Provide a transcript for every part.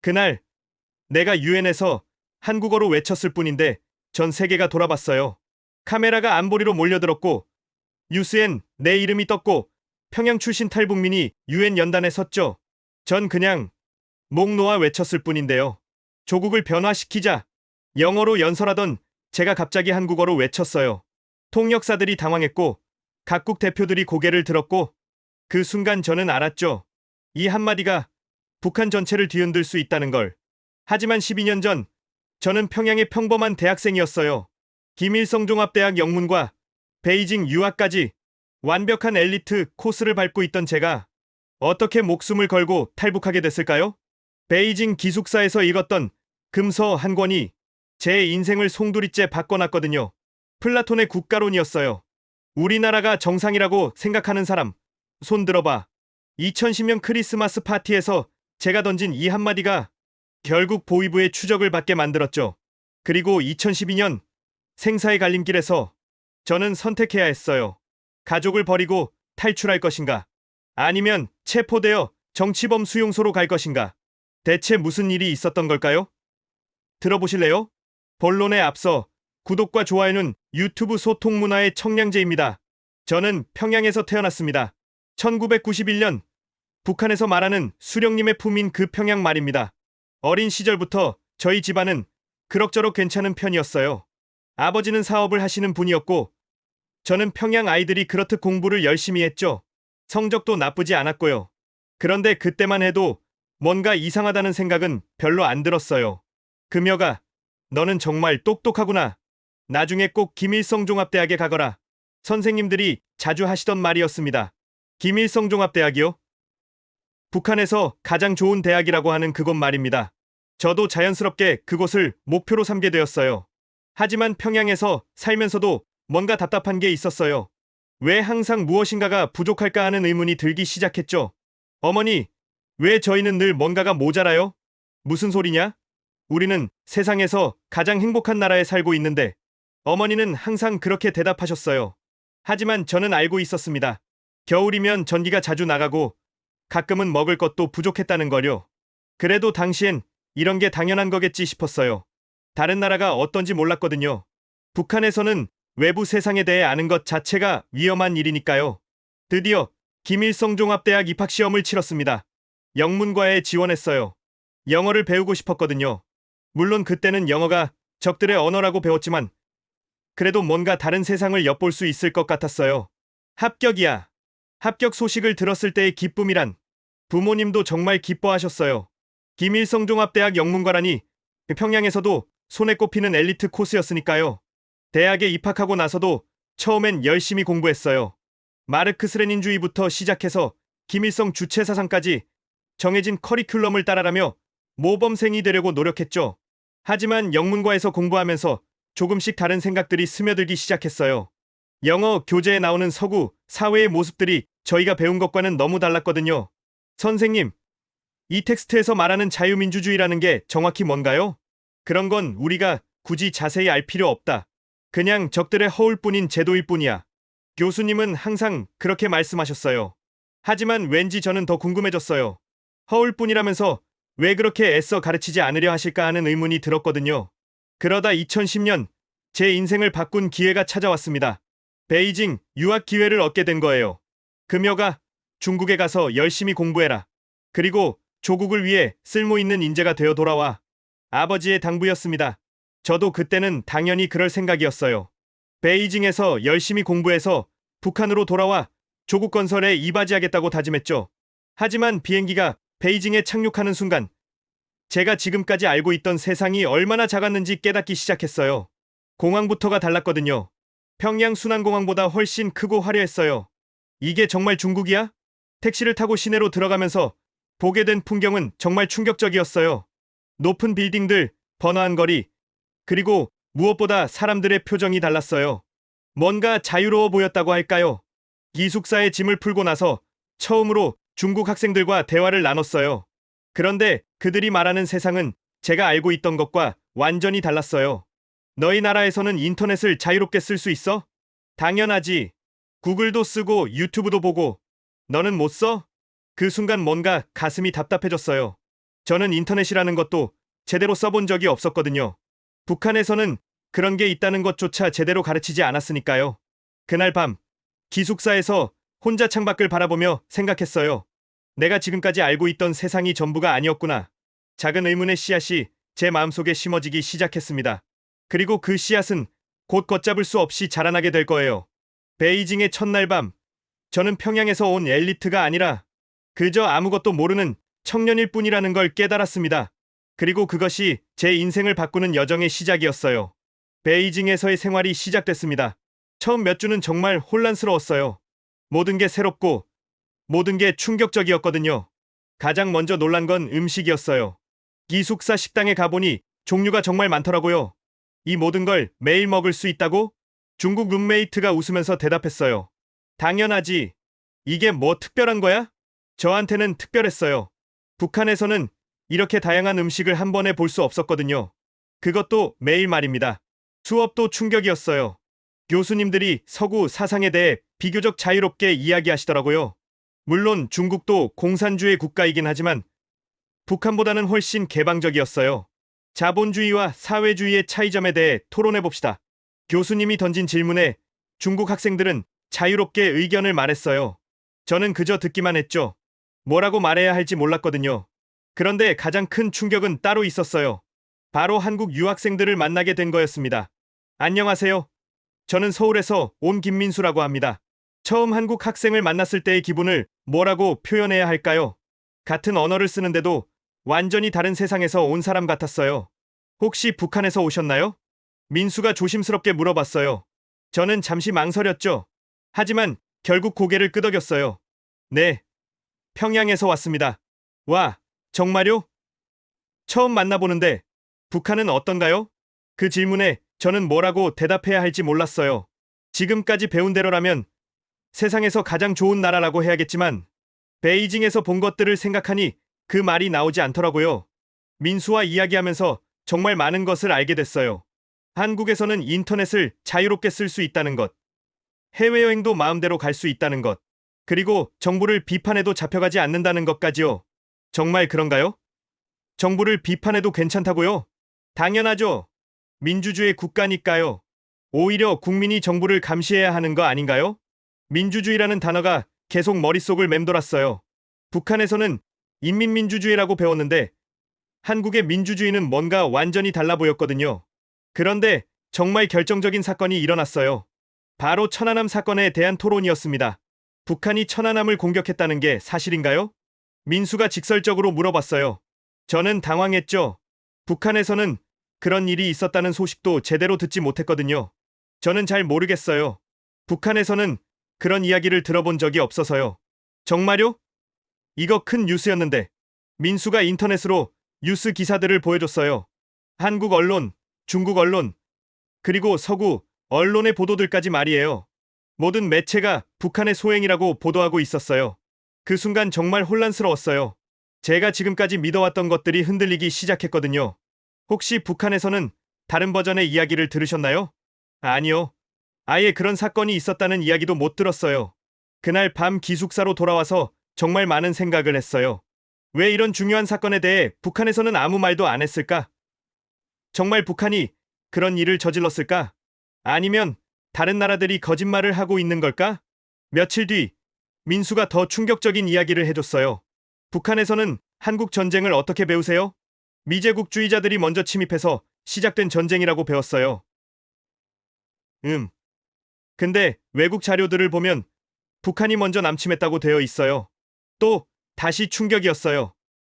그날 내가 유엔에서 한국어로 외쳤을 뿐인데 전 세계가 돌아봤어요. 카메라가 안보리로 몰려들었고 뉴스엔 내 이름이 떴고 평양 출신 탈북민이 유엔 연단에 섰죠. 전 그냥 목 놓아 외쳤을 뿐인데요. 조국을 변화시키자 영어로 연설하던 제가 갑자기 한국어로 외쳤어요. 통역사들이 당황했고 각국 대표들이 고개를 들었고 그 순간 저는 알았죠. 이 한마디가 북한 전체를 뒤흔들 수 있다는 걸. 하지만 12년 전 저는 평양의 평범한 대학생이었어요. 김일성 종합대학 영문과 베이징 유학까지 완벽한 엘리트 코스를 밟고 있던 제가 어떻게 목숨을 걸고 탈북하게 됐을까요? 베이징 기숙사에서 읽었던 금서 한 권이 제 인생을 송두리째 바꿔놨거든요. 플라톤의 국가론이었어요. 우리나라가 정상이라고 생각하는 사람, 손 들어봐. 2010년 크리스마스 파티에서 제가 던진 이 한마디가 결국 보위부의 추적을 받게 만들었죠. 그리고 2012년 생사의 갈림길에서 저는 선택해야 했어요. 가족을 버리고 탈출할 것인가? 아니면 체포되어 정치범 수용소로 갈 것인가? 대체 무슨 일이 있었던 걸까요? 들어보실래요? 본론에 앞서 구독과 좋아요는 유튜브 소통 문화의 청량제입니다. 저는 평양에서 태어났습니다. 1991년 북한에서 말하는 수령님의 품인 그 평양 말입니다. 어린 시절부터 저희 집안은 그럭저럭 괜찮은 편이었어요. 아버지는 사업을 하시는 분이었고 저는 평양 아이들이 그렇듯 공부를 열심히 했죠. 성적도 나쁘지 않았고요. 그런데 그때만 해도 뭔가 이상하다는 생각은 별로 안 들었어요. 그녀가 너는 정말 똑똑하구나. 나중에 꼭 김일성 종합대학에 가거라. 선생님들이 자주 하시던 말이었습니다. 김일성 종합대학이요? 북한에서 가장 좋은 대학이라고 하는 그곳 말입니다. 저도 자연스럽게 그곳을 목표로 삼게 되었어요. 하지만 평양에서 살면서도 뭔가 답답한 게 있었어요. 왜 항상 무엇인가가 부족할까 하는 의문이 들기 시작했죠. 어머니, 왜 저희는 늘 뭔가가 모자라요? 무슨 소리냐? 우리는 세상에서 가장 행복한 나라에 살고 있는데 어머니는 항상 그렇게 대답하셨어요. 하지만 저는 알고 있었습니다. 겨울이면 전기가 자주 나가고 가끔은 먹을 것도 부족했다는 거요. 그래도 당시엔 이런 게 당연한 거겠지 싶었어요. 다른 나라가 어떤지 몰랐거든요. 북한에서는 외부 세상에 대해 아는 것 자체가 위험한 일이니까요. 드디어 김일성 종합대학 입학시험을 치렀습니다. 영문과에 지원했어요. 영어를 배우고 싶었거든요. 물론 그때는 영어가 적들의 언어라고 배웠지만 그래도 뭔가 다른 세상을 엿볼 수 있을 것 같았어요. 합격이야. 합격 소식을 들었을 때의 기쁨이란 부모님도 정말 기뻐하셨어요. 김일성 종합대학 영문과라니 평양에서도 손에 꼽히는 엘리트 코스였으니까요. 대학에 입학하고 나서도 처음엔 열심히 공부했어요. 마르크스 레닌주의부터 시작해서 김일성 주체 사상까지 정해진 커리큘럼을 따라가며 모범생이 되려고 노력했죠. 하지만 영문과에서 공부하면서 조금씩 다른 생각들이 스며들기 시작했어요. 영어 교재에 나오는 서구 사회의 모습들이 저희가 배운 것과는 너무 달랐거든요. 선생님, 이 텍스트에서 말하는 자유민주주의라는 게 정확히 뭔가요? 그런 건 우리가 굳이 자세히 알 필요 없다. 그냥 적들의 허울뿐인 제도일 뿐이야. 교수님은 항상 그렇게 말씀하셨어요. 하지만 왠지 저는 더 궁금해졌어요. 허울뿐이라면서 왜 그렇게 애써 가르치지 않으려 하실까 하는 의문이 들었거든요. 그러다 2010년 제 인생을 바꾼 기회가 찾아왔습니다. 베이징 유학 기회를 얻게 된 거예요. 그녀가 중국에 가서 열심히 공부해라. 그리고 조국을 위해 쓸모있는 인재가 되어 돌아와. 아버지의 당부였습니다. 저도 그때는 당연히 그럴 생각이었어요. 베이징에서 열심히 공부해서 북한으로 돌아와 조국 건설에 이바지하겠다고 다짐했죠. 하지만 비행기가 베이징에 착륙하는 순간 제가 지금까지 알고 있던 세상이 얼마나 작았는지 깨닫기 시작했어요. 공항부터가 달랐거든요. 평양 순환공항보다 훨씬 크고 화려했어요. 이게 정말 중국이야? 택시를 타고 시내로 들어가면서 보게 된 풍경은 정말 충격적이었어요. 높은 빌딩들, 번화한 거리, 그리고 무엇보다 사람들의 표정이 달랐어요. 뭔가 자유로워 보였다고 할까요? 기숙사에 짐을 풀고 나서 처음으로 중국 학생들과 대화를 나눴어요. 그런데 그들이 말하는 세상은 제가 알고 있던 것과 완전히 달랐어요. 너희 나라에서는 인터넷을 자유롭게 쓸 수 있어? 당연하지. 구글도 쓰고 유튜브도 보고. 너는 못 써? 그 순간 뭔가 가슴이 답답해졌어요. 저는 인터넷이라는 것도 제대로 써본 적이 없었거든요. 북한에서는 그런 게 있다는 것조차 제대로 가르치지 않았으니까요. 그날 밤 기숙사에서 혼자 창밖을 바라보며 생각했어요. 내가 지금까지 알고 있던 세상이 전부가 아니었구나. 작은 의문의 씨앗이 제 마음속에 심어지기 시작했습니다. 그리고 그 씨앗은 곧 걷잡을 수 없이 자라나게 될 거예요. 베이징의 첫날 밤, 저는 평양에서 온 엘리트가 아니라 그저 아무것도 모르는 청년일 뿐이라는 걸 깨달았습니다. 그리고 그것이 제 인생을 바꾸는 여정의 시작이었어요. 베이징에서의 생활이 시작됐습니다. 처음 몇 주는 정말 혼란스러웠어요. 모든 게 새롭고 모든 게 충격적이었거든요. 가장 먼저 놀란 건 음식이었어요. 기숙사 식당에 가보니 종류가 정말 많더라고요. 이 모든 걸 매일 먹을 수 있다고? 중국 룸메이트가 웃으면서 대답했어요. 당연하지. 이게 뭐 특별한 거야? 저한테는 특별했어요. 북한에서는 이렇게 다양한 음식을 한 번에 볼 수 없었거든요. 그것도 매일 말입니다. 수업도 충격이었어요. 교수님들이 서구 사상에 대해 비교적 자유롭게 이야기하시더라고요. 물론 중국도 공산주의 국가이긴 하지만 북한보다는 훨씬 개방적이었어요. 자본주의와 사회주의의 차이점에 대해 토론해 봅시다. 교수님이 던진 질문에 중국 학생들은 자유롭게 의견을 말했어요. 저는 그저 듣기만 했죠. 뭐라고 말해야 할지 몰랐거든요. 그런데 가장 큰 충격은 따로 있었어요. 바로 한국 유학생들을 만나게 된 거였습니다. 안녕하세요. 저는 서울에서 온 김민수라고 합니다. 처음 한국 학생을 만났을 때의 기분을 뭐라고 표현해야 할까요? 같은 언어를 쓰는데도 완전히 다른 세상에서 온 사람 같았어요. 혹시 북한에서 오셨나요? 민수가 조심스럽게 물어봤어요. 저는 잠시 망설였죠. 하지만 결국 고개를 끄덕였어요. 네, 평양에서 왔습니다. 와, 정말요? 처음 만나보는데 북한은 어떤가요? 그 질문에 저는 뭐라고 대답해야 할지 몰랐어요. 지금까지 배운 대로라면 세상에서 가장 좋은 나라라고 해야겠지만 베이징에서 본 것들을 생각하니 그 말이 나오지 않더라고요. 민수와 이야기하면서 정말 많은 것을 알게 됐어요. 한국에서는 인터넷을 자유롭게 쓸 수 있다는 것, 해외여행도 마음대로 갈 수 있다는 것, 그리고 정부를 비판해도 잡혀가지 않는다는 것까지요. 정말 그런가요? 정부를 비판해도 괜찮다고요? 당연하죠. 민주주의 국가니까요. 오히려 국민이 정부를 감시해야 하는 거 아닌가요? 민주주의라는 단어가 계속 머릿속을 맴돌았어요. 북한에서는 인민민주주의라고 배웠는데 한국의 민주주의는 뭔가 완전히 달라 보였거든요. 그런데 정말 결정적인 사건이 일어났어요. 바로 천안함 사건에 대한 토론이었습니다. 북한이 천안함을 공격했다는 게 사실인가요? 민수가 직설적으로 물어봤어요. 저는 당황했죠. 북한에서는 그런 일이 있었다는 소식도 제대로 듣지 못했거든요. 저는 잘 모르겠어요. 북한에서는 그런 이야기를 들어본 적이 없어서요. 정말요? 이거 큰 뉴스였는데. 민수가 인터넷으로 뉴스 기사들을 보여줬어요. 한국 언론, 중국 언론, 그리고 서구 언론의 보도들까지 말이에요. 모든 매체가 북한의 소행이라고 보도하고 있었어요. 그 순간 정말 혼란스러웠어요. 제가 지금까지 믿어왔던 것들이 흔들리기 시작했거든요. 혹시 북한에서는 다른 버전의 이야기를 들으셨나요? 아니요. 아예 그런 사건이 있었다는 이야기도 못 들었어요. 그날 밤 기숙사로 돌아와서 정말 많은 생각을 했어요. 왜 이런 중요한 사건에 대해 북한에서는 아무 말도 안 했을까? 정말 북한이 그런 일을 저질렀을까? 아니면 다른 나라들이 거짓말을 하고 있는 걸까? 며칠 뒤 민수가 더 충격적인 이야기를 해줬어요. 북한에서는 한국 전쟁을 어떻게 배우세요? 미제국주의자들이 먼저 침입해서 시작된 전쟁이라고 배웠어요. 근데 외국 자료들을 보면 북한이 먼저 남침했다고 되어 있어요. 또 다시 충격이었어요.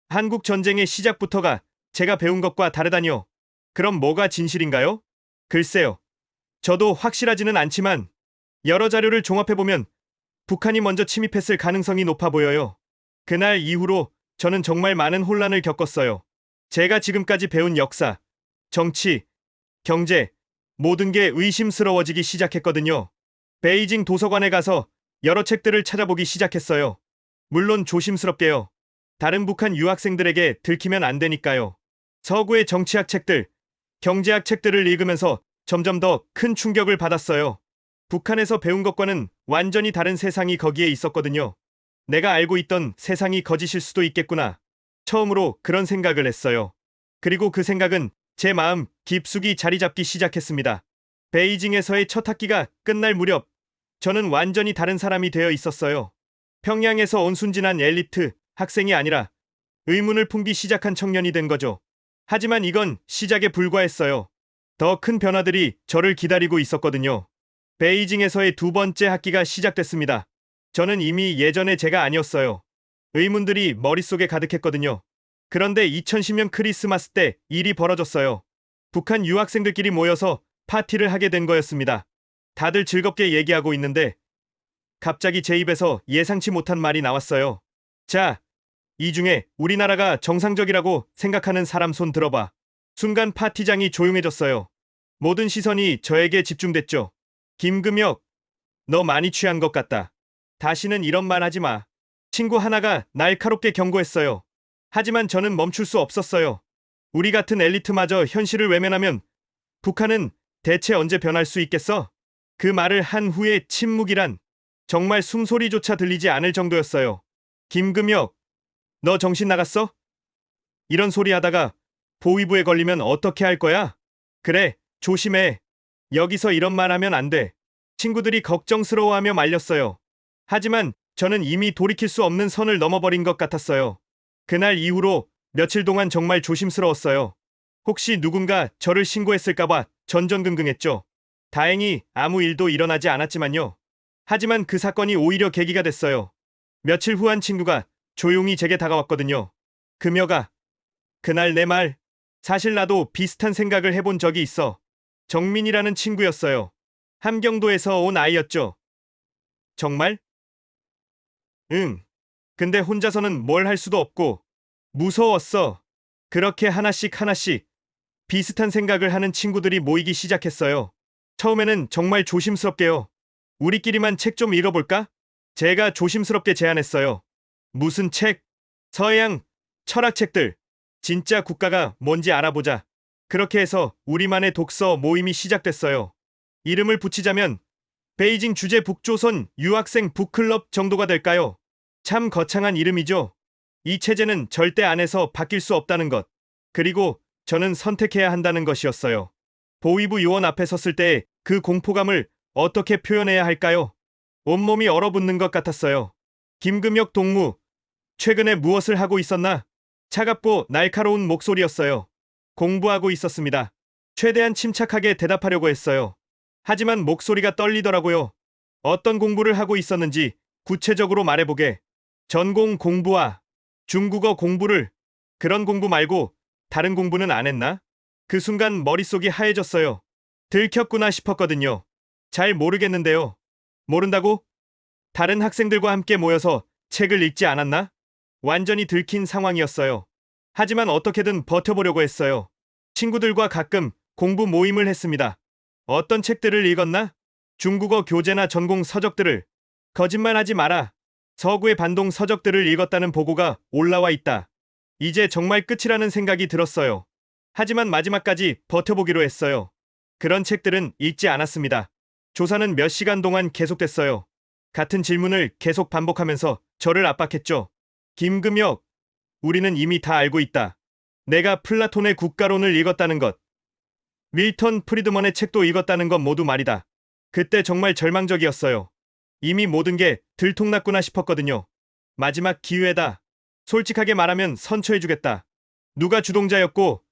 한국 전쟁의 시작부터가 제가 배운 것과 다르다니요. 그럼 뭐가 진실인가요? 글쎄요. 저도 확실하지는 않지만 여러 자료를 종합해보면 북한이 먼저 침입했을 가능성이 높아 보여요. 그날 이후로 저는 정말 많은 혼란을 겪었어요. 제가 지금까지 배운 역사, 정치, 경제, 모든 게 의심스러워지기 시작했거든요. 베이징 도서관에 가서 여러 책들을 찾아보기 시작했어요. 물론 조심스럽게요. 다른 북한 유학생들에게 들키면 안 되니까요. 서구의 정치학 책들, 경제학 책들을 읽으면서 점점 더 큰 충격을 받았어요. 북한에서 배운 것과는 완전히 다른 세상이 거기에 있었거든요. 내가 알고 있던 세상이 거짓일 수도 있겠구나. 처음으로 그런 생각을 했어요. 그리고 그 생각은 제 마음 깊숙이 자리 잡기 시작했습니다. 베이징에서의 첫 학기가 끝날 무렵 저는 완전히 다른 사람이 되어 있었어요. 평양에서 온 순진한 엘리트 학생이 아니라 의문을 품기 시작한 청년이 된 거죠. 하지만 이건 시작에 불과했어요. 더 큰 변화들이 저를 기다리고 있었거든요. 베이징에서의 두 번째 학기가 시작됐습니다. 저는 이미 예전의 제가 아니었어요. 의문들이 머릿속에 가득했거든요. 그런데 2010년 크리스마스 때 일이 벌어졌어요. 북한 유학생들끼리 모여서 파티를 하게 된 거였습니다. 다들 즐겁게 얘기하고 있는데 갑자기 제 입에서 예상치 못한 말이 나왔어요. 자, 이 중에 우리나라가 정상적이라고 생각하는 사람 손 들어봐. 순간 파티장이 조용해졌어요. 모든 시선이 저에게 집중됐죠. 김금혁, 너 많이 취한 것 같다. 다시는 이런 말 하지 마. 친구 하나가 날카롭게 경고했어요. 하지만 저는 멈출 수 없었어요. 우리 같은 엘리트마저 현실을 외면하면 북한은 대체 언제 변할 수 있겠어? 그 말을 한 후에 침묵이란 정말 숨소리조차 들리지 않을 정도였어요. 김금혁, 너 정신 나갔어? 이런 소리 하다가 보위부에 걸리면 어떻게 할 거야? 그래, 조심해. 여기서 이런 말 하면 안 돼. 친구들이 걱정스러워하며 말렸어요. 하지만 저는 이미 돌이킬 수 없는 선을 넘어버린 것 같았어요. 그날 이후로 며칠 동안 정말 조심스러웠어요. 혹시 누군가 저를 신고했을까봐 전전긍긍했죠. 다행히 아무 일도 일어나지 않았지만요. 하지만 그 사건이 오히려 계기가 됐어요. 며칠 후 한 친구가 조용히 제게 다가왔거든요. 금여가, 그날 내 말, 사실 나도 비슷한 생각을 해본 적이 있어. 정민이라는 친구였어요. 함경도에서 온 아이였죠. 정말? 응. 근데 혼자서는 뭘 할 수도 없고 무서웠어. 그렇게 하나씩 하나씩 비슷한 생각을 하는 친구들이 모이기 시작했어요. 처음에는 정말 조심스럽게요. 우리끼리만 책 좀 읽어볼까? 제가 조심스럽게 제안했어요. 무슨 책? 서양 철학책들. 진짜 국가가 뭔지 알아보자. 그렇게 해서 우리만의 독서 모임이 시작됐어요. 이름을 붙이자면 베이징 주재 북조선 유학생 북클럽 정도가 될까요? 참 거창한 이름이죠. 이 체제는 절대 안에서 바뀔 수 없다는 것. 그리고 저는 선택해야 한다는 것이었어요. 보위부 요원 앞에 섰을 때의 그 공포감을 어떻게 표현해야 할까요? 온몸이 얼어붙는 것 같았어요. 김금혁 동무, 최근에 무엇을 하고 있었나? 차갑고 날카로운 목소리였어요. 공부하고 있었습니다. 최대한 침착하게 대답하려고 했어요. 하지만 목소리가 떨리더라고요. 어떤 공부를 하고 있었는지 구체적으로 말해보게. 전공 공부와 중국어 공부를, 그런 공부 말고 다른 공부는 안 했나? 그 순간 머릿속이 하얘졌어요. 들켰구나 싶었거든요. 잘 모르겠는데요. 모른다고? 다른 학생들과 함께 모여서 책을 읽지 않았나? 완전히 들킨 상황이었어요. 하지만 어떻게든 버텨보려고 했어요. 친구들과 가끔 공부 모임을 했습니다. 어떤 책들을 읽었나? 중국어 교재나 전공 서적들을. 거짓말하지 마라. 서구의 반동 서적들을 읽었다는 보고가 올라와 있다. 이제 정말 끝이라는 생각이 들었어요. 하지만 마지막까지 버텨보기로 했어요. 그런 책들은 읽지 않았습니다. 조사는 몇 시간 동안 계속됐어요. 같은 질문을 계속 반복하면서 저를 압박했죠. 김금혁, 우리는 이미 다 알고 있다. 내가 플라톤의 국가론을 읽었다는 것, 밀턴 프리드먼의 책도 읽었다는 것 모두 말이다. 그때 정말 절망적이었어요. 이미 모든 게 들통났구나 싶었거든요. 마지막 기회다. 솔직하게 말하면 선처해주겠다. 누가 주동자였고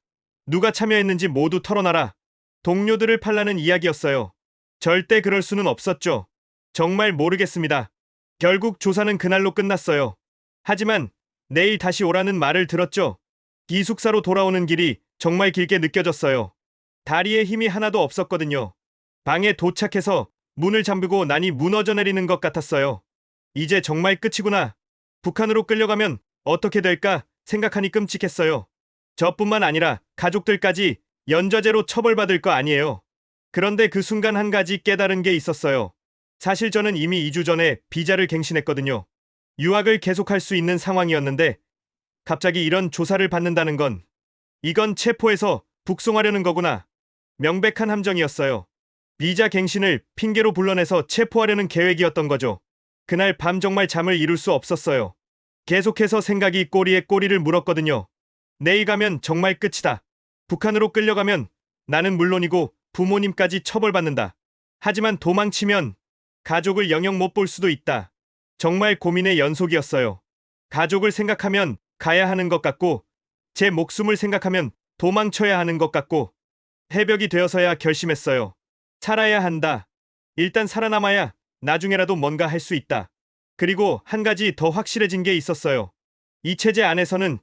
누가 참여했는지 모두 털어놔라. 동료들을 팔라는 이야기였어요. 절대 그럴 수는 없었죠. 정말 모르겠습니다. 결국 조사는 그날로 끝났어요. 하지만 내일 다시 오라는 말을 들었죠. 기숙사로 돌아오는 길이 정말 길게 느껴졌어요. 다리에 힘이 하나도 없었거든요. 방에 도착해서 문을 잠그고 나니 무너져 내리는 것 같았어요. 이제 정말 끝이구나. 북한으로 끌려가면 어떻게 될까 생각하니 끔찍했어요. 저뿐만 아니라 가족들까지 연좌제로 처벌받을 거 아니에요. 그런데 그 순간 한 가지 깨달은 게 있었어요. 사실 저는 이미 2주 전에 비자를 갱신했거든요. 유학을 계속할 수 있는 상황이었는데 갑자기 이런 조사를 받는다는 건, 이건 체포해서 북송하려는 거구나. 명백한 함정이었어요. 비자 갱신을 핑계로 불러내서 체포하려는 계획이었던 거죠. 그날 밤 정말 잠을 이룰 수 없었어요. 계속해서 생각이 꼬리에 꼬리를 물었거든요. 내일 가면 정말 끝이다. 북한으로 끌려가면 나는 물론이고 부모님까지 처벌받는다. 하지만 도망치면 가족을 영영 못 볼 수도 있다. 정말 고민의 연속이었어요. 가족을 생각하면 가야 하는 것 같고, 제 목숨을 생각하면 도망쳐야 하는 것 같고, 해벽이 되어서야 결심했어요. 살아야 한다. 일단 살아남아야 나중에라도 뭔가 할 수 있다. 그리고 한 가지 더 확실해진 게 있었어요. 이 체제 안에서는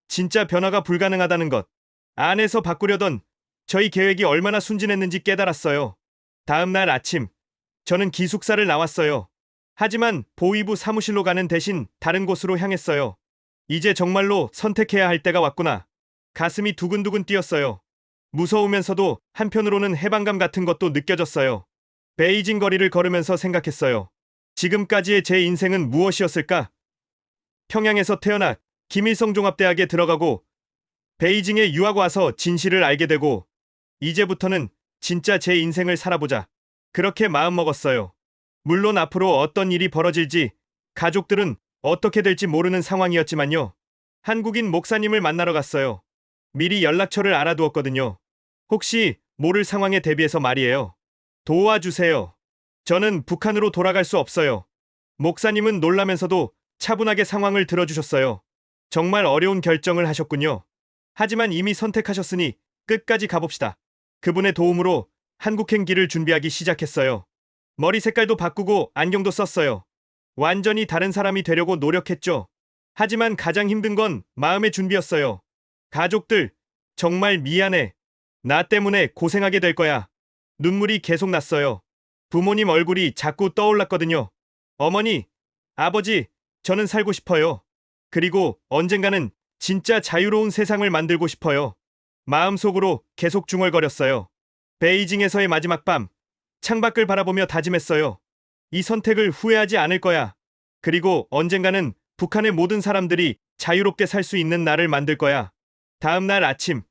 진짜 변화가 불가능하다는 것. 안에서 바꾸려던 저희 계획이 얼마나 순진했는지 깨달았어요. 다음 날 아침, 저는 기숙사를 나왔어요. 하지만 보위부 사무실로 가는 대신 다른 곳으로 향했어요. 이제 정말로 선택해야 할 때가 왔구나. 가슴이 두근두근 뛰었어요. 무서우면서도 한편으로는 해방감 같은 것도 느껴졌어요. 베이징 거리를 걸으면서 생각했어요. 지금까지의 제 인생은 무엇이었을까? 평양에서 태어나 김일성 종합대학에 들어가고 베이징에 유학 와서 진실을 알게 되고 이제부터는 진짜 제 인생을 살아보자. 그렇게 마음먹었어요. 물론 앞으로 어떤 일이 벌어질지 가족들은 어떻게 될지 모르는 상황이었지만요. 한국인 목사님을 만나러 갔어요. 미리 연락처를 알아두었거든요. 혹시 모를 상황에 대비해서 말이에요. 도와주세요. 저는 북한으로 돌아갈 수 없어요. 목사님은 놀라면서도 차분하게 상황을 들어주셨어요. 정말 어려운 결정을 하셨군요. 하지만 이미 선택하셨으니 끝까지 가봅시다. 그분의 도움으로 한국행 길을 준비하기 시작했어요. 머리 색깔도 바꾸고 안경도 썼어요. 완전히 다른 사람이 되려고 노력했죠. 하지만 가장 힘든 건 마음의 준비였어요. 가족들, 정말 미안해. 나 때문에 고생하게 될 거야. 눈물이 계속 났어요. 부모님 얼굴이 자꾸 떠올랐거든요. 어머니, 아버지, 저는 살고 싶어요. 그리고 언젠가는 진짜 자유로운 세상을 만들고 싶어요. 마음속으로 계속 중얼거렸어요. 베이징에서의 마지막 밤, 창밖을 바라보며 다짐했어요. 이 선택을 후회하지 않을 거야. 그리고 언젠가는 북한의 모든 사람들이 자유롭게 살 수 있는 날을 만들 거야. 다음 날 아침,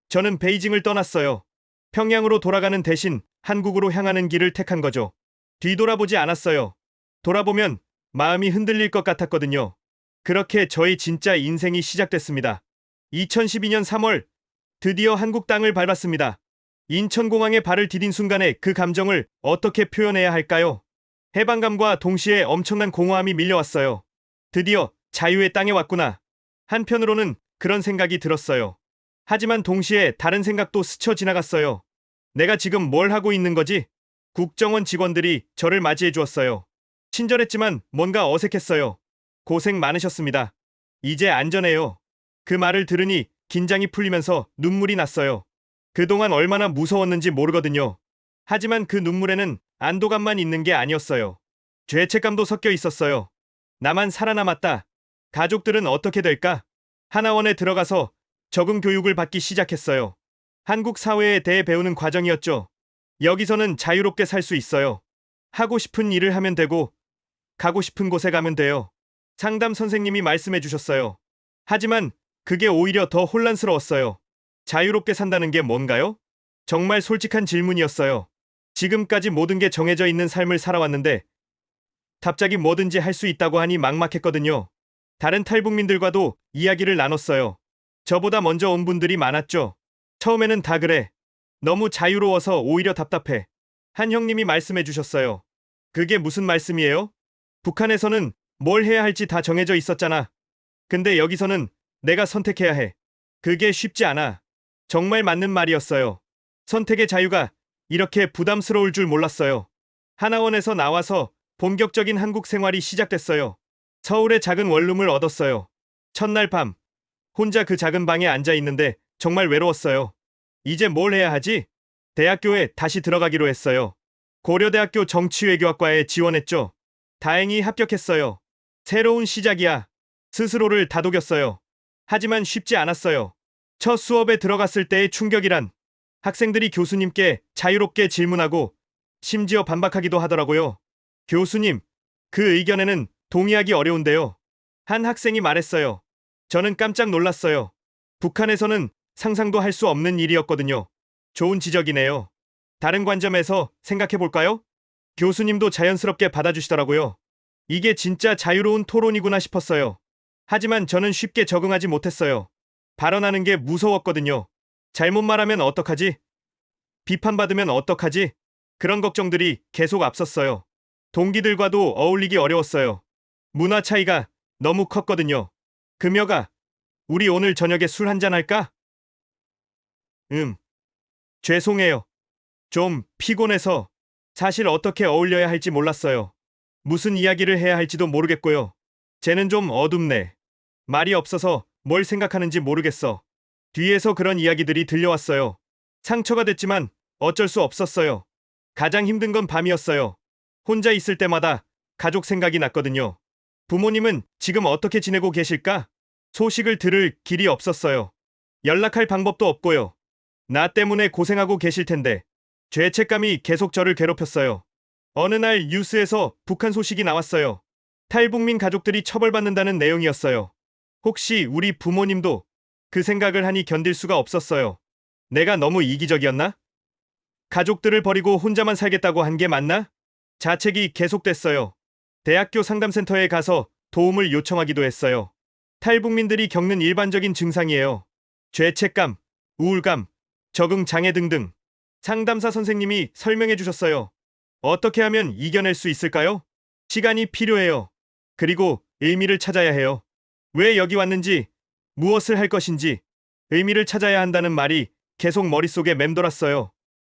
저는 베이징을 떠났어요. 평양으로 돌아가는 대신 한국으로 향하는 길을 택한 거죠. 뒤돌아보지 않았어요. 돌아보면 마음이 흔들릴 것 같았거든요. 그렇게 저의 진짜 인생이 시작됐습니다. 2012년 3월, 드디어 한국 땅을 밟았습니다. 인천공항에 발을 디딘 순간에 그 감정을 어떻게 표현해야 할까요? 해방감과 동시에 엄청난 공허함이 밀려왔어요. 드디어 자유의 땅에 왔구나. 한편으로는 그런 생각이 들었어요. 하지만 동시에 다른 생각도 스쳐 지나갔어요. 내가 지금 뭘 하고 있는 거지? 국정원 직원들이 저를 맞이해 주었어요. 친절했지만 뭔가 어색했어요. 고생 많으셨습니다. 이제 안전해요. 그 말을 들으니 긴장이 풀리면서 눈물이 났어요. 그동안 얼마나 무서웠는지 모르거든요. 하지만 그 눈물에는 안도감만 있는 게 아니었어요. 죄책감도 섞여 있었어요. 나만 살아남았다. 가족들은 어떻게 될까? 하나원에 들어가서 적응 교육을 받기 시작했어요. 한국 사회에 대해 배우는 과정이었죠. 여기서는 자유롭게 살 수 있어요. 하고 싶은 일을 하면 되고, 가고 싶은 곳에 가면 돼요. 상담 선생님이 말씀해 주셨어요. 하지만 그게 오히려 더 혼란스러웠어요. 자유롭게 산다는 게 뭔가요? 정말 솔직한 질문이었어요. 지금까지 모든 게 정해져 있는 삶을 살아왔는데 갑자기 뭐든지 할 수 있다고 하니 막막했거든요. 다른 탈북민들과도 이야기를 나눴어요. 저보다 먼저 온 분들이 많았죠. 처음에는 다 그래. 너무 자유로워서 오히려 답답해. 한 형님이 말씀해 주셨어요. 그게 무슨 말씀이에요? 북한에서는 뭘 해야 할지 다 정해져 있었잖아. 근데 여기서는 내가 선택해야 해. 그게 쉽지 않아. 정말 맞는 말이었어요. 선택의 자유가 이렇게 부담스러울 줄 몰랐어요. 하나원에서 나와서 본격적인 한국 생활이 시작됐어요. 서울의 작은 원룸을 얻었어요. 첫날 밤, 혼자 그 작은 방에 앉아 있는데 정말 외로웠어요. 이제 뭘 해야 하지? 대학교에 다시 들어가기로 했어요. 고려대학교 정치외교학과에 지원했죠. 다행히 합격했어요. 새로운 시작이야. 스스로를 다독였어요. 하지만 쉽지 않았어요. 첫 수업에 들어갔을 때의 충격이란 학생들이 교수님께 자유롭게 질문하고 심지어 반박하기도 하더라고요. 교수님, 그 의견에는 동의하기 어려운데요. 한 학생이 말했어요. 저는 깜짝 놀랐어요. 북한에서는 상상도 할 수 없는 일이었거든요. 좋은 지적이네요. 다른 관점에서 생각해 볼까요? 교수님도 자연스럽게 받아주시더라고요. 이게 진짜 자유로운 토론이구나 싶었어요. 하지만 저는 쉽게 적응하지 못했어요. 발언하는 게 무서웠거든요. 잘못 말하면 어떡하지? 비판받으면 어떡하지? 그런 걱정들이 계속 앞섰어요. 동기들과도 어울리기 어려웠어요. 문화 차이가 너무 컸거든요. 금여가, 우리 오늘 저녁에 술 한잔 할까? 죄송해요. 좀 피곤해서 사실 어떻게 어울려야 할지 몰랐어요. 무슨 이야기를 해야 할지도 모르겠고요. 쟤는 좀 어둡네. 말이 없어서 뭘 생각하는지 모르겠어. 뒤에서 그런 이야기들이 들려왔어요. 상처가 됐지만 어쩔 수 없었어요. 가장 힘든 건 밤이었어요. 혼자 있을 때마다 가족 생각이 났거든요. 부모님은 지금 어떻게 지내고 계실까? 소식을 들을 길이 없었어요. 연락할 방법도 없고요. 나 때문에 고생하고 계실 텐데 죄책감이 계속 저를 괴롭혔어요. 어느 날 뉴스에서 북한 소식이 나왔어요. 탈북민 가족들이 처벌받는다는 내용이었어요. 혹시 우리 부모님도 그 생각을 하니 견딜 수가 없었어요. 내가 너무 이기적이었나? 가족들을 버리고 혼자만 살겠다고 한 게 맞나? 자책이 계속됐어요. 대학교 상담센터에 가서 도움을 요청하기도 했어요. 탈북민들이 겪는 일반적인 증상이에요. 죄책감, 우울감, 적응 장애 등등. 상담사 선생님이 설명해 주셨어요. 어떻게 하면 이겨낼 수 있을까요? 시간이 필요해요. 그리고 의미를 찾아야 해요. 왜 여기 왔는지, 무엇을 할 것인지, 의미를 찾아야 한다는 말이 계속 머릿속에 맴돌았어요.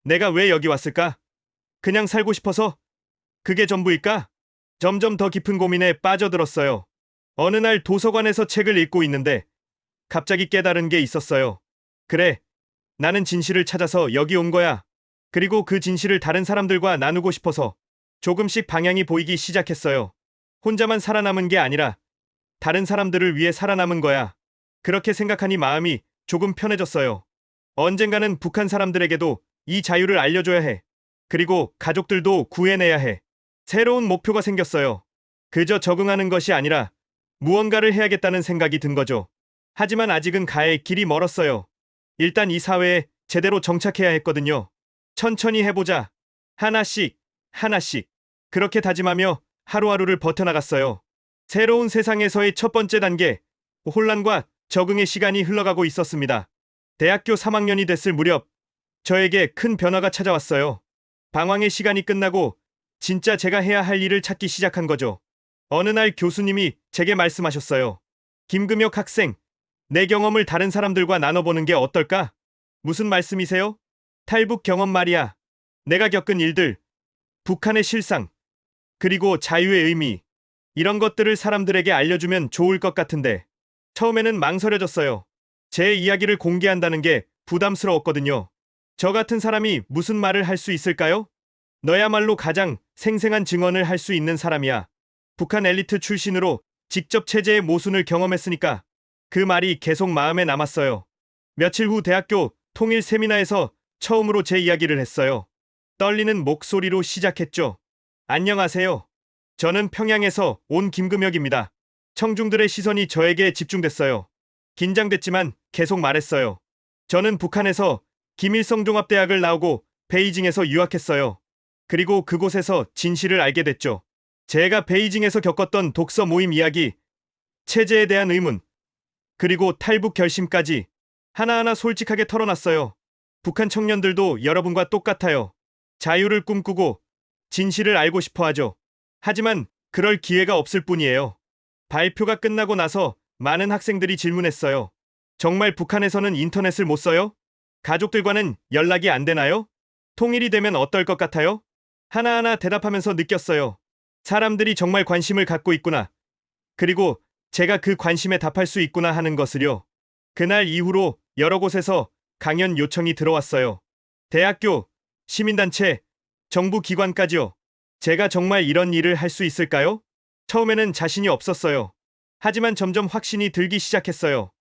내가 왜 여기 왔을까? 그냥 살고 싶어서? 그게 전부일까? 점점 더 깊은 고민에 빠져들었어요. 어느 날 도서관에서 책을 읽고 있는데 갑자기 깨달은 게 있었어요. 그래, 나는 진실을 찾아서 여기 온 거야. 그리고 그 진실을 다른 사람들과 나누고 싶어서 조금씩 방향이 보이기 시작했어요. 혼자만 살아남은 게 아니라 다른 사람들을 위해 살아남은 거야. 그렇게 생각하니 마음이 조금 편해졌어요. 언젠가는 북한 사람들에게도 이 자유를 알려줘야 해. 그리고 가족들도 구해내야 해. 새로운 목표가 생겼어요. 그저 적응하는 것이 아니라 무언가를 해야겠다는 생각이 든 거죠. 하지만 아직은 갈 길이 멀었어요. 일단 이 사회에 제대로 정착해야 했거든요. 천천히 해보자. 하나씩, 하나씩. 그렇게 다짐하며 하루하루를 버텨나갔어요. 새로운 세상에서의 첫 번째 단계, 혼란과 적응의 시간이 흘러가고 있었습니다. 대학교 3학년이 됐을 무렵, 저에게 큰 변화가 찾아왔어요. 방황의 시간이 끝나고 진짜 제가 해야 할 일을 찾기 시작한 거죠. 어느 날 교수님이 제게 말씀하셨어요. 김금혁 학생, 내 경험을 다른 사람들과 나눠보는 게 어떨까? 무슨 말씀이세요? 탈북 경험 말이야. 내가 겪은 일들, 북한의 실상, 그리고 자유의 의미, 이런 것들을 사람들에게 알려주면 좋을 것 같은데 처음에는 망설여졌어요. 제 이야기를 공개한다는 게 부담스러웠거든요. 저 같은 사람이 무슨 말을 할 수 있을까요? 너야말로 가장 생생한 증언을 할 수 있는 사람이야. 북한 엘리트 출신으로 직접 체제의 모순을 경험했으니까 그 말이 계속 마음에 남았어요. 며칠 후 대학교 통일 세미나에서 처음으로 제 이야기를 했어요. 떨리는 목소리로 시작했죠. 안녕하세요. 저는 평양에서 온 김금혁입니다. 청중들의 시선이 저에게 집중됐어요. 긴장됐지만 계속 말했어요. 저는 북한에서 김일성 종합대학을 나오고 베이징에서 유학했어요. 그리고 그곳에서 진실을 알게 됐죠. 제가 베이징에서 겪었던 독서 모임 이야기, 체제에 대한 의문, 그리고 탈북 결심까지 하나하나 솔직하게 털어놨어요. 북한 청년들도 여러분과 똑같아요. 자유를 꿈꾸고 진실을 알고 싶어 하죠. 하지만 그럴 기회가 없을 뿐이에요. 발표가 끝나고 나서 많은 학생들이 질문했어요. 정말 북한에서는 인터넷을 못 써요? 가족들과는 연락이 안 되나요? 통일이 되면 어떨 것 같아요? 하나하나 대답하면서 느꼈어요. 사람들이 정말 관심을 갖고 있구나. 그리고 제가 그 관심에 답할 수 있구나 하는 것을요. 그날 이후로 여러 곳에서 강연 요청이 들어왔어요. 대학교, 시민단체, 정부 기관까지요. 제가 정말 이런 일을 할 수 있을까요? 처음에는 자신이 없었어요. 하지만 점점 확신이 들기 시작했어요.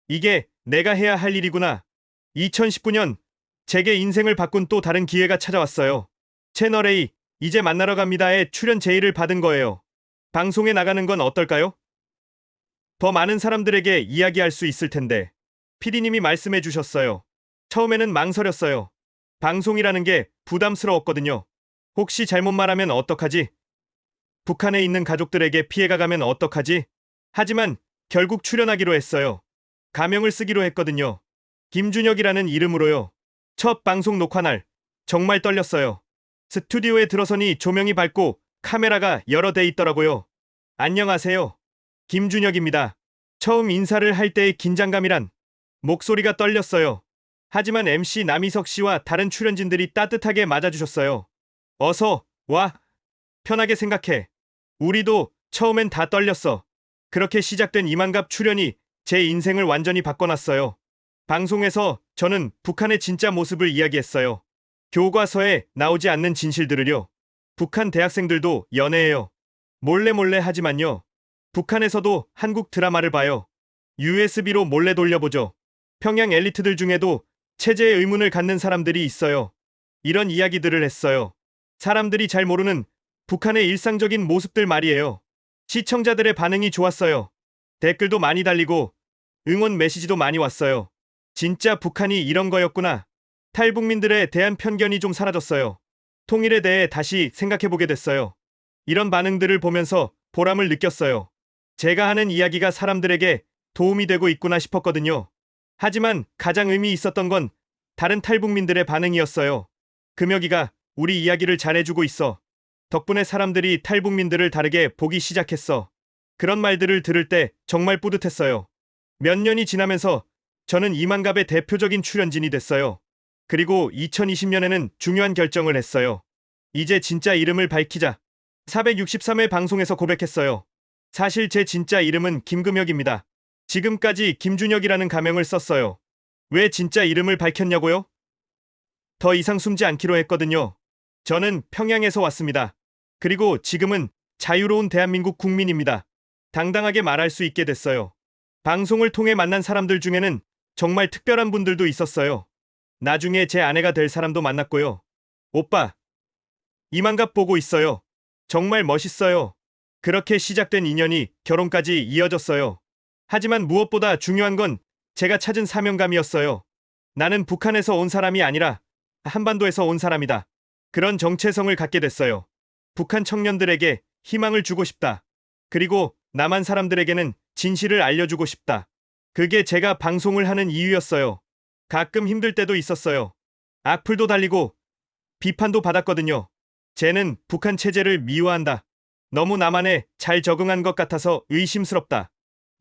이게 내가 해야 할 일이구나. 2019년 제게 인생을 바꾼 또 다른 기회가 찾아왔어요. 채널A 이제 만나러 갑니다에 출연 제의를 받은 거예요. 방송에 나가는 건 어떨까요? 더 많은 사람들에게 이야기할 수 있을 텐데. PD님이 말씀해 주셨어요. 처음에는 망설였어요. 방송이라는 게 부담스러웠거든요. 혹시 잘못 말하면 어떡하지? 북한에 있는 가족들에게 피해가 가면 어떡하지? 하지만 결국 출연하기로 했어요. 가명을 쓰기로 했거든요. 김준혁이라는 이름으로요. 첫 방송 녹화 날 정말 떨렸어요. 스튜디오에 들어서니 조명이 밝고 카메라가 여러 대 있더라고요. 안녕하세요. 김준혁입니다. 처음 인사를 할 때의 긴장감이란 목소리가 떨렸어요. 하지만 MC 남희석 씨와 다른 출연진들이 따뜻하게 맞아주셨어요. 어서 와. 편하게 생각해. 우리도 처음엔 다 떨렸어. 그렇게 시작된 이만갑 출연이 제 인생을 완전히 바꿔놨어요. 방송에서 저는 북한의 진짜 모습을 이야기했어요. 교과서에 나오지 않는 진실들을요. 북한 대학생들도 연애해요. 몰래 하지만요. 북한에서도 한국 드라마를 봐요. USB로 몰래 돌려보죠. 평양 엘리트들 중에도 체제에 의문을 갖는 사람들이 있어요. 이런 이야기들을 했어요. 사람들이 잘 모르는 북한의 일상적인 모습들 말이에요. 시청자들의 반응이 좋았어요. 댓글도 많이 달리고 응원 메시지도 많이 왔어요. 진짜 북한이 이런 거였구나. 탈북민들에 대한 편견이 좀 사라졌어요. 통일에 대해 다시 생각해보게 됐어요. 이런 반응들을 보면서 보람을 느꼈어요. 제가 하는 이야기가 사람들에게 도움이 되고 있구나 싶었거든요. 하지만 가장 의미 있었던 건 다른 탈북민들의 반응이었어요. 금혁이가 우리 이야기를 잘해주고 있어. 덕분에 사람들이 탈북민들을 다르게 보기 시작했어. 그런 말들을 들을 때 정말 뿌듯했어요. 몇 년이 지나면서 저는 이만갑의 대표적인 출연진이 됐어요. 그리고 2020년에는 중요한 결정을 했어요. 이제 진짜 이름을 밝히자. 463회 방송에서 고백했어요. 사실 제 진짜 이름은 김금혁입니다. 지금까지 김준혁이라는 가명을 썼어요. 왜 진짜 이름을 밝혔냐고요? 더 이상 숨지 않기로 했거든요. 저는 평양에서 왔습니다. 그리고 지금은 자유로운 대한민국 국민입니다. 당당하게 말할 수 있게 됐어요. 방송을 통해 만난 사람들 중에는 정말 특별한 분들도 있었어요. 나중에 제 아내가 될 사람도 만났고요. 오빠, 이만갑 보고 있어요. 정말 멋있어요. 그렇게 시작된 인연이 결혼까지 이어졌어요. 하지만 무엇보다 중요한 건 제가 찾은 사명감이었어요. 나는 북한에서 온 사람이 아니라 한반도에서 온 사람이다. 그런 정체성을 갖게 됐어요. 북한 청년들에게 희망을 주고 싶다. 그리고 남한 사람들에게는 진실을 알려주고 싶다. 그게 제가 방송을 하는 이유였어요. 가끔 힘들 때도 있었어요. 악플도 달리고 비판도 받았거든요. 쟤는 북한 체제를 미워한다. 너무 남한에 잘 적응한 것 같아서 의심스럽다.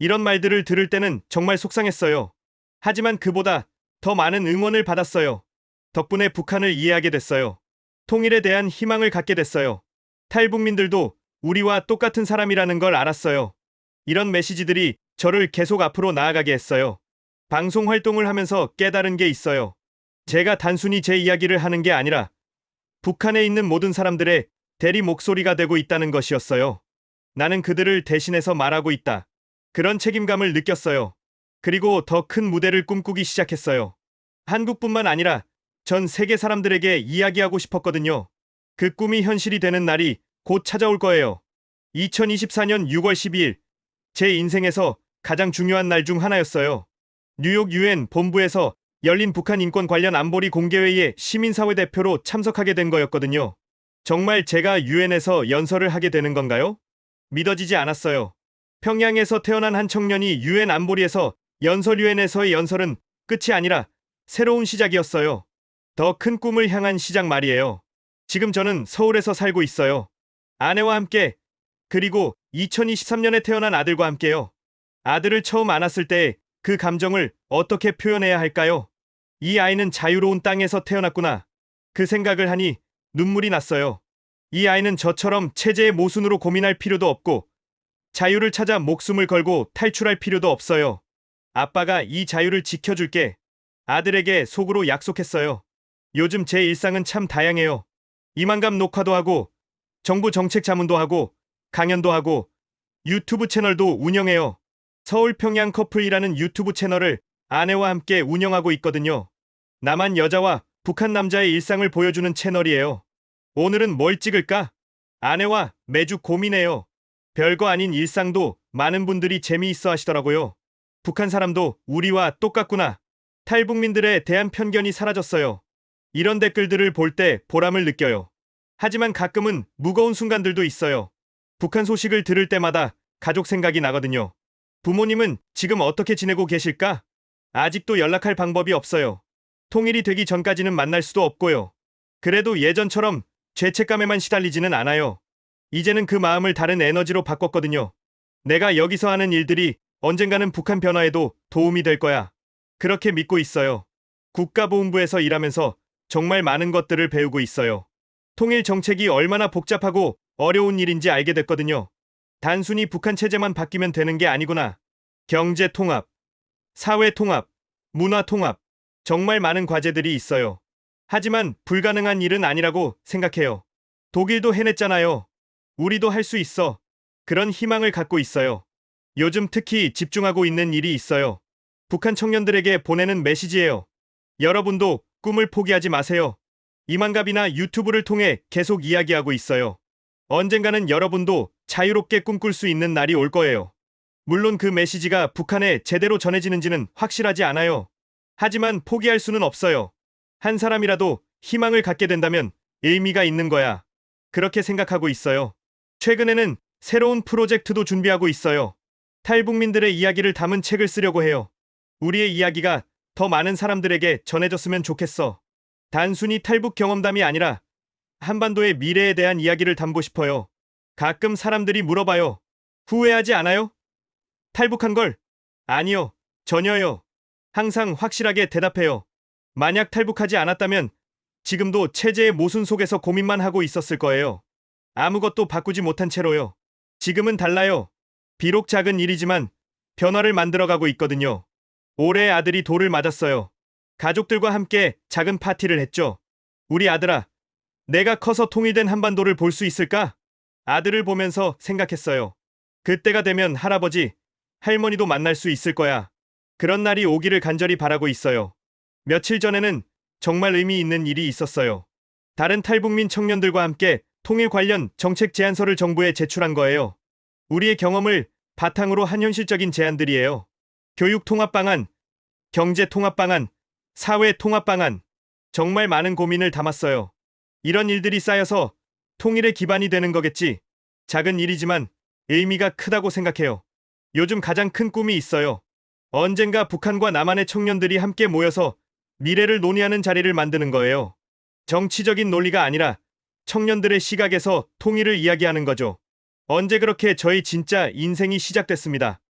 이런 말들을 들을 때는 정말 속상했어요. 하지만 그보다 더 많은 응원을 받았어요. 덕분에 북한을 이해하게 됐어요. 통일에 대한 희망을 갖게 됐어요. 탈북민들도 우리와 똑같은 사람이라는 걸 알았어요. 이런 메시지들이 저를 계속 앞으로 나아가게 했어요. 방송 활동을 하면서 깨달은 게 있어요. 제가 단순히 제 이야기를 하는 게 아니라 북한에 있는 모든 사람들의 대리 목소리가 되고 있다는 것이었어요. 나는 그들을 대신해서 말하고 있다. 그런 책임감을 느꼈어요. 그리고 더 큰 무대를 꿈꾸기 시작했어요. 한국뿐만 아니라 전 세계 사람들에게 이야기하고 싶었거든요. 그 꿈이 현실이 되는 날이 곧 찾아올 거예요. 2024년 6월 12일, 제 인생에서 가장 중요한 날 중 하나였어요. 뉴욕 UN 본부에서 열린 북한 인권 관련 안보리 공개회의에 시민사회 대표로 참석하게 된 거였거든요. 정말 제가 UN에서 연설을 하게 되는 건가요? 믿어지지 않았어요. 평양에서 태어난 한 청년이 UN 안보리에서 UN에서의 연설은 끝이 아니라 새로운 시작이었어요. 더 큰 꿈을 향한 시작 말이에요. 지금 저는 서울에서 살고 있어요. 아내와 함께, 그리고 2023년에 태어난 아들과 함께요. 아들을 처음 안았을 때 그 감정을 어떻게 표현해야 할까요? 이 아이는 자유로운 땅에서 태어났구나. 그 생각을 하니 눈물이 났어요. 이 아이는 저처럼 체제의 모순으로 고민할 필요도 없고 자유를 찾아 목숨을 걸고 탈출할 필요도 없어요. 아빠가 이 자유를 지켜줄게. 아들에게 속으로 약속했어요. 요즘 제 일상은 참 다양해요. 이만감 녹화도 하고 정부 정책 자문도 하고 강연도 하고 유튜브 채널도 운영해요. 서울 평양 커플이라는 유튜브 채널을 아내와 함께 운영하고 있거든요. 남한 여자와 북한 남자의 일상을 보여주는 채널이에요. 오늘은 뭘 찍을까? 아내와 매주 고민해요. 별거 아닌 일상도 많은 분들이 재미있어 하시더라고요. 북한 사람도 우리와 똑같구나. 탈북민들에 대한 편견이 사라졌어요. 이런 댓글들을 볼 때 보람을 느껴요. 하지만 가끔은 무거운 순간들도 있어요. 북한 소식을 들을 때마다 가족 생각이 나거든요. 부모님은 지금 어떻게 지내고 계실까? 아직도 연락할 방법이 없어요. 통일이 되기 전까지는 만날 수도 없고요. 그래도 예전처럼 죄책감에만 시달리지는 않아요. 이제는 그 마음을 다른 에너지로 바꿨거든요. 내가 여기서 하는 일들이 언젠가는 북한 변화에도 도움이 될 거야. 그렇게 믿고 있어요. 국가보훈부에서 일하면서 정말 많은 것들을 배우고 있어요. 통일 정책이 얼마나 복잡하고 어려운 일인지 알게 됐거든요. 단순히 북한 체제만 바뀌면 되는 게 아니구나. 경제 통합, 사회 통합, 문화 통합, 정말 많은 과제들이 있어요. 하지만 불가능한 일은 아니라고 생각해요. 독일도 해냈잖아요. 우리도 할 수 있어. 그런 희망을 갖고 있어요. 요즘 특히 집중하고 있는 일이 있어요. 북한 청년들에게 보내는 메시지예요. 여러분도 꿈을 포기하지 마세요. 이만갑이나 유튜브를 통해 계속 이야기하고 있어요. 언젠가는 여러분도 자유롭게 꿈꿀 수 있는 날이 올 거예요. 물론 그 메시지가 북한에 제대로 전해지는지는 확실하지 않아요. 하지만 포기할 수는 없어요. 한 사람이라도 희망을 갖게 된다면 의미가 있는 거야. 그렇게 생각하고 있어요. 최근에는 새로운 프로젝트도 준비하고 있어요. 탈북민들의 이야기를 담은 책을 쓰려고 해요. 우리의 이야기가 더 많은 사람들에게 전해졌으면 좋겠어. 단순히 탈북 경험담이 아니라 한반도의 미래에 대한 이야기를 담고 싶어요. 가끔 사람들이 물어봐요. 후회하지 않아요? 탈북한 걸? 아니요. 전혀요. 항상 확실하게 대답해요. 만약 탈북하지 않았다면 지금도 체제의 모순 속에서 고민만 하고 있었을 거예요. 아무것도 바꾸지 못한 채로요. 지금은 달라요. 비록 작은 일이지만 변화를 만들어가고 있거든요. 올해 아들이 돌을 맞았어요. 가족들과 함께 작은 파티를 했죠. 우리 아들아, 내가 커서 통일된 한반도를 볼 수 있을까? 아들을 보면서 생각했어요. 그때가 되면 할아버지, 할머니도 만날 수 있을 거야. 그런 날이 오기를 간절히 바라고 있어요. 며칠 전에는 정말 의미 있는 일이 있었어요. 다른 탈북민 청년들과 함께 통일 관련 정책 제안서를 정부에 제출한 거예요. 우리의 경험을 바탕으로 한 현실적인 제안들이에요. 교육 통합 방안, 경제 통합 방안, 사회 통합 방안. 정말 많은 고민을 담았어요. 이런 일들이 쌓여서 통일의 기반이 되는 거겠지. 작은 일이지만 의미가 크다고 생각해요. 요즘 가장 큰 꿈이 있어요. 언젠가 북한과 남한의 청년들이 함께 모여서 미래를 논의하는 자리를 만드는 거예요. 정치적인 논리가 아니라 청년들의 시각에서 통일을 이야기하는 거죠. 언제 그렇게 저희 진짜 인생이 시작됐습니다.